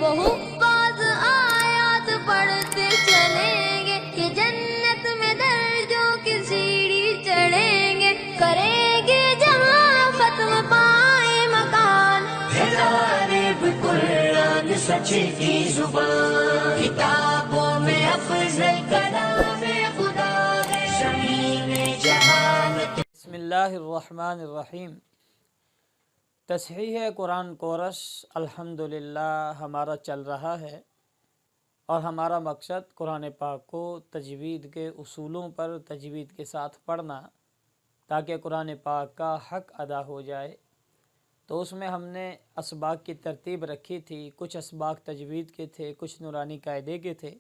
وہ حفاظ آیات پڑھتے چلیں گے کہ جنت میں درجوں کی سیڑھی چڑھیں گے، کریں گے جہاں ختم پائے مکان، قرآن سچ کی زبان، کتابوں میں افضل کلام خدا ہے، زمین جہالت۔ بسم اللہ الرحمن الرحیم۔ تصحیح قرآن کورس الحمدللہ ہمارا چل رہا ہے، اور ہمارا مقصد قرآن پاک کو تجوید کے اصولوں پر تجوید کے ساتھ پڑھنا، تاکہ قرآن پاک کا حق ادا ہو جائے۔ تو اس میں ہم نے اسباق کی ترتیب رکھی تھی، کچھ اسباق تجوید کے تھے، کچھ نورانی قاعدے کے تھے۔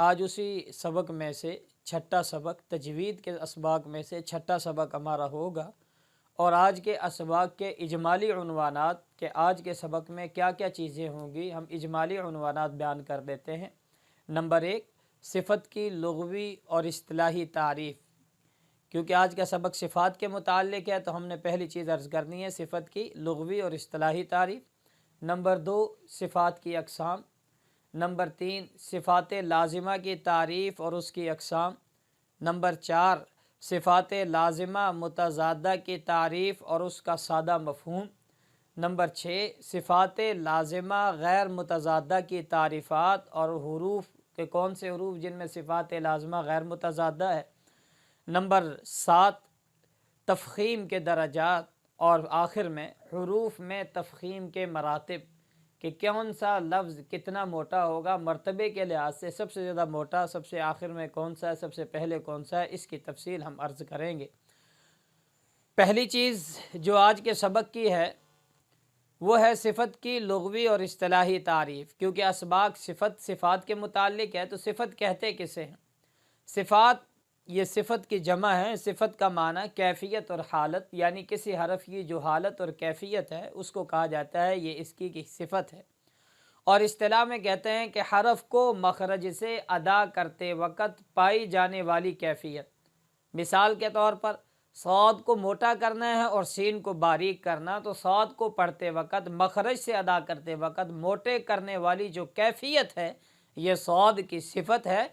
آج اسی سبق میں سے چھٹا سبق، تجوید کے اسباق میں سے چھٹا سبق ہمارا ہوگا، اور آج کے اسباق کے اجمالی عنوانات کہ آج کے سبق میں کیا کیا چیزیں ہوں گی، ہم اجمالی عنوانات بیان کر دیتے ہیں۔ نمبر 1، صفت کی لغوی اور اصطلاحی تعریف، کیونکہ آج کا سبق صفات کے متعلق ہے تو ہم نے پہلی چیز عرض کرنی ہے صفت کی لغوی اور اصطلاحی تعریف۔ نمبر 2، صفات کی اقسام۔ نمبر 3، صفات لازمہ کی تعریف اور اس کی اقسام۔ نمبر 4، صفات لازمہ متضادہ کی تعریف اور اس کا سادہ مفہوم۔ نمبر 6، صفات لازمہ غیر متضادہ کی تعریفات اور حروف کے کون سے حروف جن میں صفات لازمہ غیر متضادہ ہے۔ نمبر 7، تفخیم کے درجات، اور آخر میں حروف میں تفخیم کے مراتب کہ کون سا لفظ کتنا موٹا ہوگا مرتبے کے لحاظ سے، سب سے زیادہ موٹا، سب سے آخر میں کون سا ہے، سب سے پہلے کون سا ہے، اس کی تفصیل ہم عرض کریں گے۔ پہلی چیز جو آج کے سبق کی ہے وہ ہے صفت کی لغوی اور اصطلاحی تعریف، کیونکہ اسباق صفات کے متعلق ہے تو صفت کہتے کسے ہیں؟ صفات یہ صفت کی جمع ہے۔ صفت کا معنی کیفیت اور حالت، یعنی کسی حرف کی جو حالت اور کیفیت ہے اس کو کہا جاتا ہے یہ اس کی صفت ہے۔ اور اصطلاح میں کہتے ہیں کہ حرف کو مخرج سے ادا کرتے وقت پائی جانے والی کیفیت۔ مثال کے طور پر صاد کو موٹا کرنا ہے اور سین کو باریک کرنا، تو صاد کو پڑھتے وقت مخرج سے ادا کرتے وقت موٹے کرنے والی جو کیفیت ہے یہ صاد کی صفت ہے،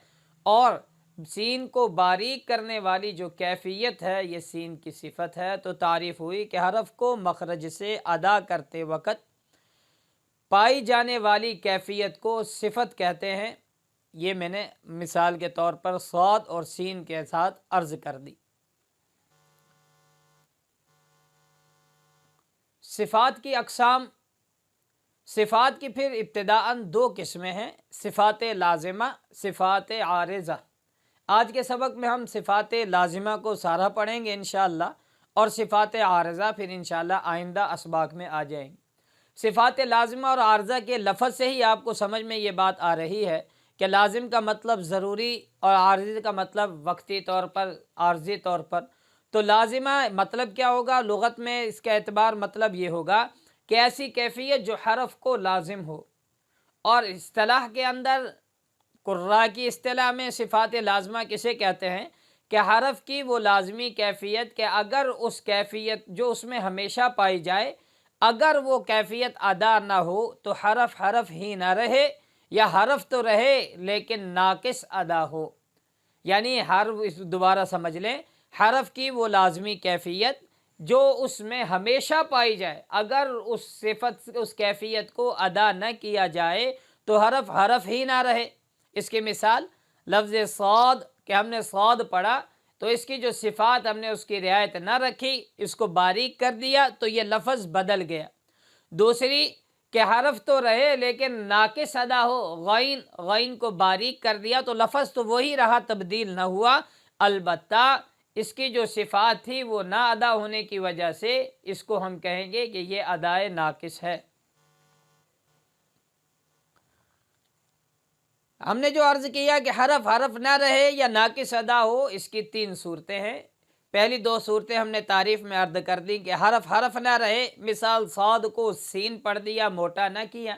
اور سین کو باریک کرنے والی جو کیفیت ہے یہ سین کی صفت ہے۔ تو تعریف ہوئی کہ حرف کو مخرج سے ادا کرتے وقت پائی جانے والی کیفیت کو صفت کہتے ہیں۔ یہ میں نے مثال کے طور پر صاد اور سین کے ساتھ عرض کر دی۔ صفات کی اقسام۔ صفات کی پھر ابتداءً 2 قسمیں ہیں، صفات لازمہ، صفات عارضہ۔ آج کے سبق میں ہم صفات لازمہ کو سارا پڑھیں گے انشاءاللہ، اور صفات عارضہ پھر انشاءاللہ آئندہ اسباق میں آ جائیں گے۔ صفات لازمہ اور عارضہ کے لفظ سے ہی آپ کو سمجھ میں یہ بات آ رہی ہے کہ لازم کا مطلب ضروری اور عارضی کا مطلب وقتی طور پر، عارضی طور پر۔ تو لازمہ مطلب کیا ہوگا لغت میں؟ اس کا اعتبار مطلب یہ ہوگا کہ ایسی کیفیت جو حرف کو لازم ہو، اور اصطلاح کے اندر قراء کی اصطلاح میں صفات لازمہ کسے کہتے ہیں کہ حرف کی وہ لازمی کیفیت کہ اگر اس کیفیت جو اس میں ہمیشہ پائی جائے، اگر وہ کیفیت ادا نہ ہو تو حرف حرف ہی نہ رہے، یا حرف تو رہے لیکن ناقص ادا ہو۔ یعنی دوبارہ سمجھ لیں، حرف کی وہ لازمی کیفیت جو اس میں ہمیشہ پائی جائے، اگر اس کیفیت کو ادا نہ کیا جائے تو حرف حرف ہی نہ رہے۔ اس کی مثال لفظ صاد، کہ ہم نے صاد پڑھا تو اس کی جو صفات ہم نے اس کی رعایت نہ رکھی، اس کو باریک کر دیا تو یہ لفظ بدل گیا۔ دوسری کہ حرف تو رہے لیکن ناقص ادا ہو، غین کو باریک کر دیا تو لفظ تو وہی رہا، تبدیل نہ ہوا، البتہ اس کی جو صفات تھی وہ نہ ادا ہونے کی وجہ سے اس کو ہم کہیں گے کہ یہ ادائے ناقص ہے۔ ہم نے جو عرض کیا کہ حرف حرف نہ رہے یا ناقص ادا ہو، اس کی 3 صورتیں ہیں۔ پہلی 2 صورتیں ہم نے تعریف میں عرض کر دی کہ حرف حرف نہ رہے، مثال صاد کو سین پڑھ دیا، موٹا نہ کیا،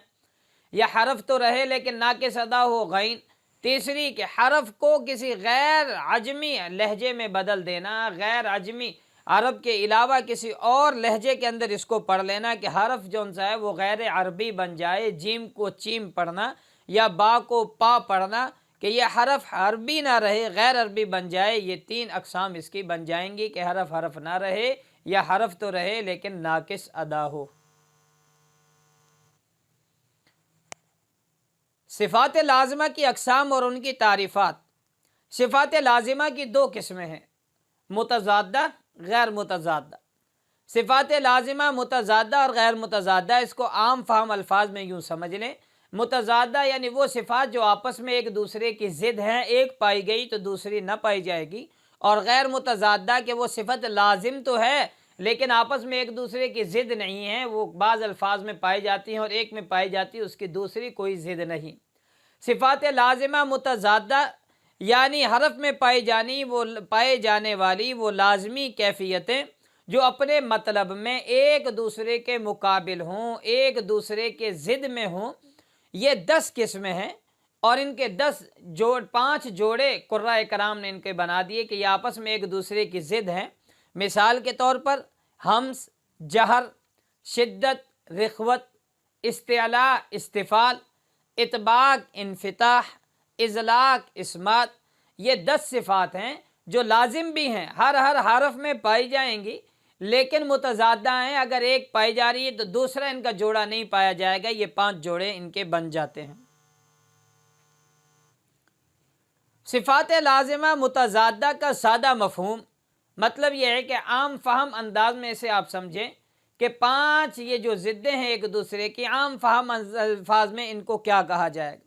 یا حرف تو رہے لیکن ناقص ادا ہو، غین۔ تیسری کہ حرف کو کسی غیر عجمی لہجے میں بدل دینا، غیر عجمی عرب کے علاوہ کسی اور لہجے کے اندر اس کو پڑھ لینا کہ حرف جون سا ہے وہ غیر عربی بن جائے، جیم کو چیم پڑھنا یا با کو پا پڑھنا، کہ یہ حرف عربی نہ رہے غیر عربی بن جائے، یہ 3 اقسام اس کی بن جائیں گی کہ حرف نہ رہے یا حرف تو رہے لیکن ناقص ادا ہو۔ صفات لازمہ کی اقسام اور ان کی تعریفات۔ صفات لازمہ کی 2 قسمیں ہیں، متضادہ، غیر متضادہ۔ صفات لازمہ متضادہ اور غیر متضادہ، اس کو عام فہم الفاظ میں یوں سمجھ لیں۔ متضادہ یعنی وہ صفات جو آپس میں ایک دوسرے کی ضد ہیں، ایک پائی گئی تو دوسری نہ پائی جائے گی، اور غیر متضادہ کہ وہ صفت لازم تو ہے لیکن آپس میں ایک دوسرے کی ضد نہیں ہے، وہ بعض الفاظ میں پائی جاتی ہیں اور ایک میں پائی جاتی ہے، اس کی دوسری کوئی ضد نہیں۔ صفات لازمہ متضادہ یعنی حرف میں پائے جانے والی وہ لازمی کیفیتیں جو اپنے مطلب میں ایک دوسرے کے مقابل ہوں، ایک دوسرے کے ضد میں ہوں، یہ 10 قسمیں ہیں، اور ان کے 5 جوڑے قراء کرام نے ان کے بنا دیے کہ یہ آپس میں ایک دوسرے کی ضد ہیں۔ مثال کے طور پر ہمس، جہر، شدت، رخوت، استعلاء، استفال، اطباق، انفتاح، اذلاق، اسمات، یہ 10 صفات ہیں جو لازم بھی ہیں، ہر حرف میں پائی جائیں گی لیکن متضادہ ہیں، اگر ایک پائی جا رہی ہے تو دوسرا ان کا جوڑا نہیں پایا جائے گا، یہ 5 جوڑے ان کے بن جاتے ہیں۔ صفات لازمہ متضادہ کا سادہ مفہوم مطلب یہ ہے کہ عام فہم انداز میں اسے آپ سمجھیں کہ 5 یہ جو ضدیں ہیں ایک دوسرے کی، عام فہم الفاظ میں ان کو کیا کہا جائے گا۔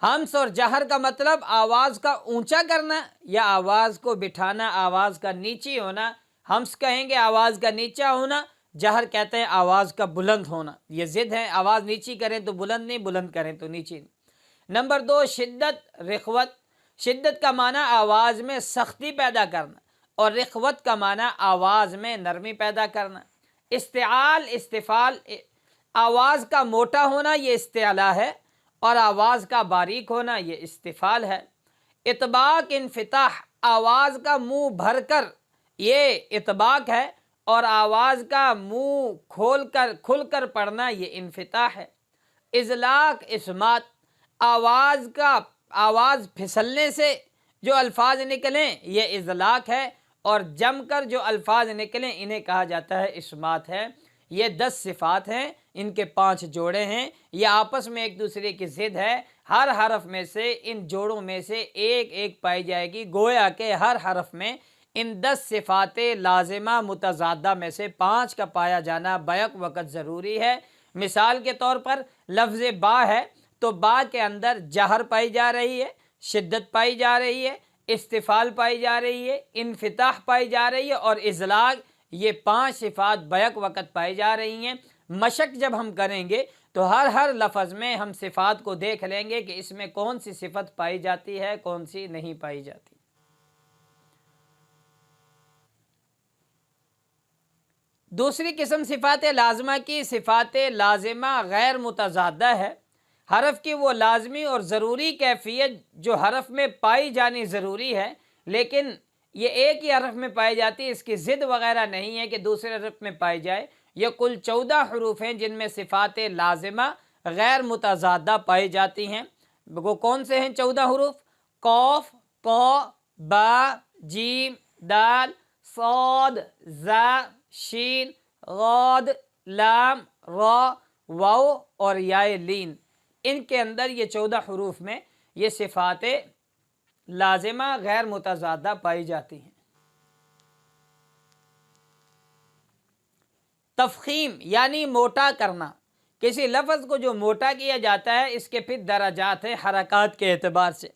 ہمس اور جہر کا مطلب آواز کا اونچا کرنا یا آواز کو بٹھانا، آواز کا نیچی ہونا۔ ہمس کہیں گے آواز کا نیچا ہونا، جہر کہتے ہیں آواز کا بلند ہونا، یہ ضد ہے، آواز نیچی کریں تو بلند نہیں، بلند کریں تو نیچی نہیں۔ نمبر 2 شدت، رخوت۔ شدت کا معنی آواز میں سختی پیدا کرنا اور رخوت کا معنی آواز میں نرمی پیدا کرنا۔ استعال، استفال، آواز کا موٹا ہونا یہ استعلاء ہے اور آواز کا باریک ہونا یہ استفال ہے۔ اطباق، انفتاح، آواز کا منہ بھر کر یہ اطباق ہے اور آواز کا منہ کھل کر پڑھنا یہ انفتاح ہے۔ اذلاق، اسمات، آواز پھسلنے سے جو الفاظ نکلیں یہ اذلاق ہے اور جم کر جو الفاظ نکلیں انہیں کہا جاتا ہے اسمات ہے۔ یہ 10 صفات ہیں، ان کے 5 جوڑے ہیں، یہ آپس میں ایک دوسرے کی ضد ہے، ہر حرف میں سے ان جوڑوں میں سے ایک پائی جائے گی، گویا کہ ہر حرف میں ان 10 صفات لازمہ متضادہ میں سے 5 کا پایا جانا بیک وقت ضروری ہے۔ مثال کے طور پر لفظ با ہے تو با کے اندر جہر پائی جا رہی ہے، شدت پائی جا رہی ہے، استفال پائی جا رہی ہے، انفتاح پائی جا رہی ہے اور اذلاق، یہ 5 صفات بیک وقت پائی جا رہی ہیں۔ مشق جب ہم کریں گے تو ہر لفظ میں ہم صفات کو دیکھ لیں گے کہ اس میں کون سی صفت پائی جاتی ہے، کون سی نہیں پائی جاتی۔ دوسری قسم صفات لازمہ کی صفات لازمہ غیر متضادہ ہے۔ حرف کی وہ لازمی اور ضروری کیفیت جو حرف میں پائی جانی ضروری ہے لیکن یہ ایک ہی حرف میں پائی جاتی ہے، اس کی ضد وغیرہ نہیں ہے کہ دوسرے حرف میں پائی جائے۔ یہ کل 14 حروف ہیں جن میں صفات لازمہ غیر متضادہ پائی جاتی ہیں۔ وہ کون سے ہیں 14 حروف؟ قاف، قا، با، جیم، دال، صاد، زا، شین، غاد، لام، را، واو اور یائے لین۔ ان کے اندر یہ 14 حروف میں یہ صفات لازمہ غیر متضادہ پائی جاتی ہیں۔ تفخیم یعنی موٹا کرنا، کسی لفظ کو جو موٹا کیا جاتا ہے اس کے پھر درجات ہیں حرکات کے اعتبار سے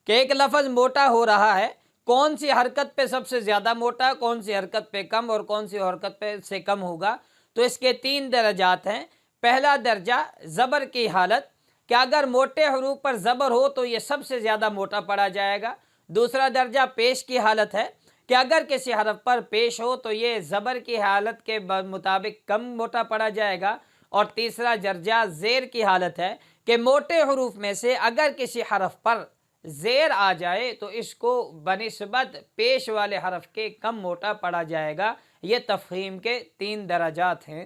کہ ایک لفظ موٹا ہو رہا ہے، کون سی حرکت پہ سب سے زیادہ موٹا، کون سی حرکت پہ کم اور کون سی حرکت پہ سے کم ہوگا، تو اس کے 3 درجات ہیں۔ پہلا درجہ زبر کی حالت کہ اگر موٹے حروف پر زبر ہو تو یہ سب سے زیادہ موٹا پڑا جائے گا۔ دوسرا درجہ پیش کی حالت ہے کہ اگر کسی حرف پر پیش ہو تو یہ زبر کی حالت کے مطابق کم موٹا پڑا جائے گا۔ اور تیسرا درجہ زیر کی حالت ہے کہ موٹے حروف میں سے اگر کسی حرف پر زیر آ جائے تو اس کو بنسبت پیش والے حرف کے کم موٹا پڑا جائے گا۔ یہ تفخیم کے 3 درجات ہیں۔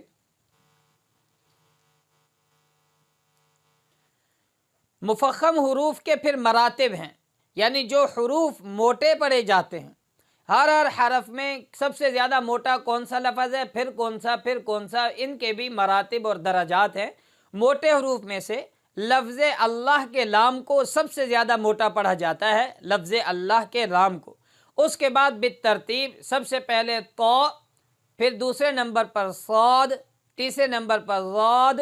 مفخم حروف کے پھر مراتب ہیں، یعنی جو حروف موٹے پڑھے جاتے ہیں، ہر حرف میں سب سے زیادہ موٹا کون سا لفظ ہے، پھر کون سا، ان کے بھی مراتب اور درجات ہیں۔ موٹے حروف میں سے لفظ اللہ کے لام کو سب سے زیادہ موٹا پڑھا جاتا ہے، لفظ اللہ کے لام کو۔ اس کے بعد بالترتیب سب سے پہلے تو، پھر دوسرے نمبر پر صاد، تیسرے نمبر پر ضاد،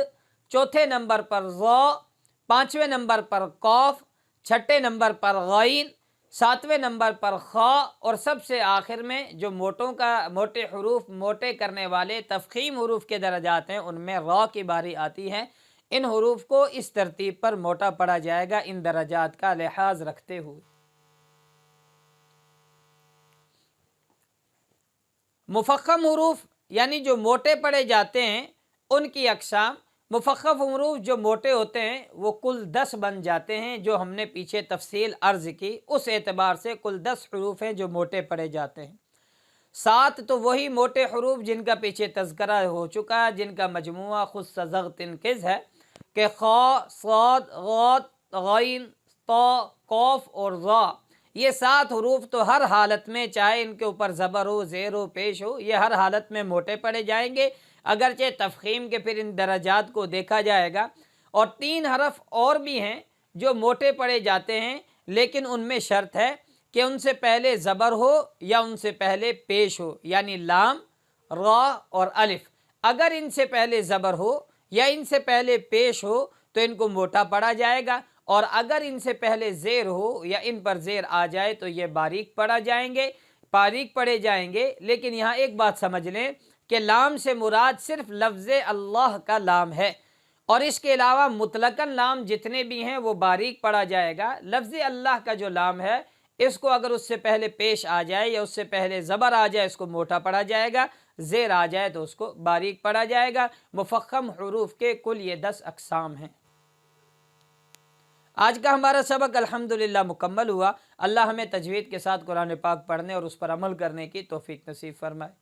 چوتھے نمبر پر ظا، پانچویں نمبر پر قاف، چھٹے نمبر پر غین، ساتویں نمبر پر خا، اور سب سے آخر میں جو موٹے حروف موٹے کرنے والے تفخیم حروف کے درجات ہیں، ان میں را کی باری آتی ہے۔ ان حروف کو اس ترتیب پر موٹا پڑھا جائے گا، ان درجات کا لحاظ رکھتے ہوئے۔ مفخم حروف یعنی جو موٹے پڑھے جاتے ہیں، ان کی اقسام، مفخم حروف جو موٹے ہوتے ہیں وہ کل 10 بن جاتے ہیں، جو ہم نے پیچھے تفصیل عرض کی، اس اعتبار سے کل 10 حروف ہیں جو موٹے پڑھے جاتے ہیں۔ 7 تو وہی موٹے حروف جن کا پیچھے تذکرہ ہو چکا ہے، جن کا مجموعہ خود سزغ تنقذ ہے، کہ خا، صاد، غاد، غین، طا، قاف اور ظا، یہ 7 حروف تو ہر حالت میں، چاہے ان کے اوپر زبر ہو، زیر ہو، پیش ہو، یہ ہر حالت میں موٹے پڑھے جائیں گے۔ اگرچہ تفخیم کے پھر ان درجات کو دیکھا جائے گا، اور 3 حرف اور بھی ہیں جو موٹے پڑھے جاتے ہیں، لیکن ان میں شرط ہے کہ ان سے پہلے زبر ہو یا ان سے پہلے پیش ہو، یعنی لام، را اور الف۔ اگر ان سے پہلے زبر ہو یا ان سے پہلے پیش ہو تو ان کو موٹا پڑھا جائے گا، اور اگر ان سے پہلے زیر ہو یا ان پر زیر آ جائے تو یہ باریک پڑھے جائیں گے۔ لیکن یہاں ایک بات سمجھ لیں کہ لام سے مراد صرف لفظ اللہ کا لام ہے، اور اس کے علاوہ مطلقاً لام جتنے بھی ہیں وہ باریک پڑھا جائے گا۔ لفظ اللہ کا جو لام ہے، اس کو اگر اس سے پہلے پیش آ جائے یا اس سے پہلے زبر آ جائے اس کو موٹا پڑھا جائے گا، زیر آ جائے تو اس کو باریک پڑھا جائے گا۔ مفخم حروف کے کل یہ 10 اقسام ہیں۔ آج کا ہمارا سبق الحمدللہ مکمل ہوا۔ اللہ ہمیں تجوید کے ساتھ قرآن پاک پڑھنے اور اس پر عمل کرنے کی توفیق نصیب فرمائے۔